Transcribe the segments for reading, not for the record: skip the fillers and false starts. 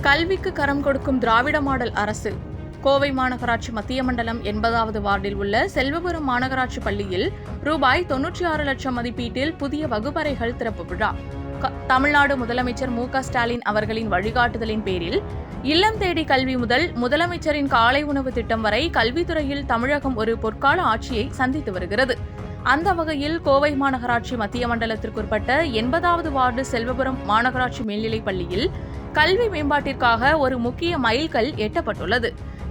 கல்விக்கு கரம் கொடுக்கும் திராவிட மாடல் அரசு. கோவை மாநகராட்சி மத்திய மண்டலம் 80வது வார்டில் உள்ள செல்வபுரம் மாநகராட்சி பள்ளியில் ரூபாய் 96 லட்சம் மதிப்பீட்டில் புதிய வகுப்பறைகள் திறப்பு விழா. தமிழ்நாடு முதலமைச்சர் மு.க.ஸ்டாலின் அவர்களின் வழிகாட்டுதலின் பேரில் இல்லம் தேடி கல்வி முதல் முதலமைச்சரின் காலை உணவு திட்டம் வரை கல்வித்துறையில் தமிழகம் ஒரு பொற்கால ஆட்சியை சந்தித்து வருகிறது. அந்த வகையில் கோவை மாநகராட்சி மத்திய மண்டலத்திற்குட்பட்ட 80வது வார்டு செல்வபுரம் மாநகராட்சி மேல்நிலைப் பள்ளியில் கல்வி மேம்பாட்டிற்காக ஒரு முக்கிய மைல்கல் எட்டப்பட்டுள்ளது.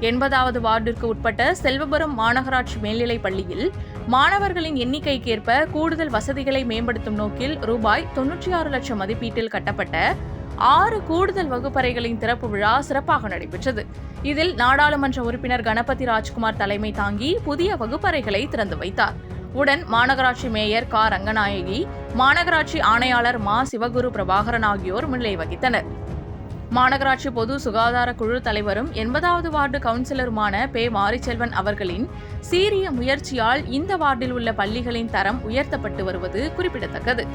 80வது வார்டிற்கு உட்பட்ட செல்வபுரம் மாநகராட்சி மேல்நிலைப் பள்ளியில் மாணவர்களின் எண்ணிக்கைக்கேற்ப கூடுதல் வசதிகளை மேம்படுத்தும் நோக்கில் ரூபாய் 96 லட்சம் மதிப்பீட்டில் கட்டப்பட்ட 6 கூடுதல் வகுப்பறைகளின் திறப்பு விழா சிறப்பாக நடைபெற்றது. இதில் நாடாளுமன்ற உறுப்பினர் கணபதி ராஜ்குமார் தலைமை தாங்கி புதிய வகுப்பறைகளை திறந்து வைத்தார். உடன் மாநகராட்சி மேயர் க. ரங்கநாயகி, மாநகராட்சி ஆணையாளர் மா. சிவகுரு பிரபாகரன் ஆகியோர் முன்னிலை வகித்தனர். மாநகராட்சி பொது சுகாதார குழு தலைவரும் 80வது வார்டு கவுன்சிலருமான பெ. மாரிச்செல்வன் அவர்களின் சீரிய முயற்சியால் இந்த வார்டில் உள்ள பள்ளிகளின் தரம் உயர்த்தப்பட்டு வருவது குறிப்பிடத்தக்கது.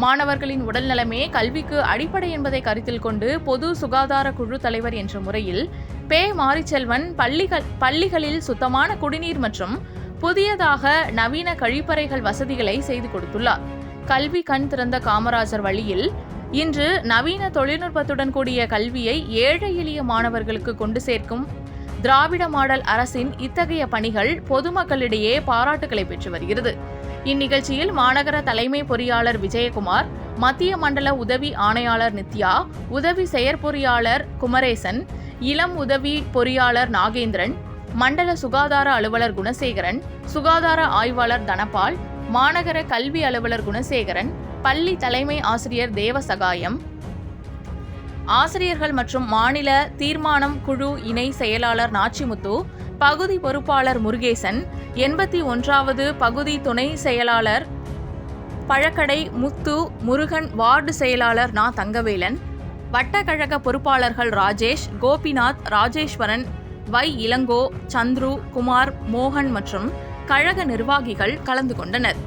மாணவர்களின் உடல்நலமே கல்விக்கு அடிப்படை என்பதை கருத்தில் கொண்டு பொது சுகாதார குழு தலைவர் என்ற முறையில் பெ. மாரிச்செல்வன் பள்ளிகளில் சுத்தமான குடிநீர் மற்றும் புதியதாக நவீன கழிப்பறைகள் வசதிகளை செய்து கொடுத்துள்ளார். கல்வி கண் திறந்த காமராஜர் வழியில் இன்று நவீன தொழில்நுட்பத்துடன் கூடிய கல்வியை ஏழை எளிய மாணவர்களுக்கு கொண்டு சேர்க்கும் திராவிட மாடல் அரசின் இத்தகைய பணிகள் பொதுமக்களிடையே பாராட்டுகளை பெற்று வருகிறது. இந்நிகழ்ச்சியில் மாநகர தலைமை பொறியாளர் விஜயகுமார், மத்திய மண்டல உதவி ஆணையாளர் நித்யா, உதவி செயற்பொறியாளர் குமரேசன், இளம் உதவி பொறியாளர் நாகேந்திரன், மண்டல சுகாதார அலுவலர் குணசேகரன், சுகாதார ஆய்வாளர் தனபால், மாநகர கல்வி அலுவலர் குணசேகரன், பள்ளி தலைமை ஆசிரியர் தேவசகாயம், ஆசிரியர்கள் மற்றும் மாநில தீர்மானம் குழு இணை செயலாளர் நாச்சிமுத்து, பகுதி பொறுப்பாளர் முருகேசன், 81வது பகுதி துணை செயலாளர் பழக்கடை முத்து, முருகன், வார்டு செயலாளர் நா. தங்கவேலன், வட்டக்கழக பொறுப்பாளர்கள் ராஜேஷ், கோபிநாத், ராஜேஸ்வரன், வை. இளங்கோ, சந்துரு, குமார், மோகன் மற்றும் கழக நிர்வாகிகள் கலந்து கொண்டனர்.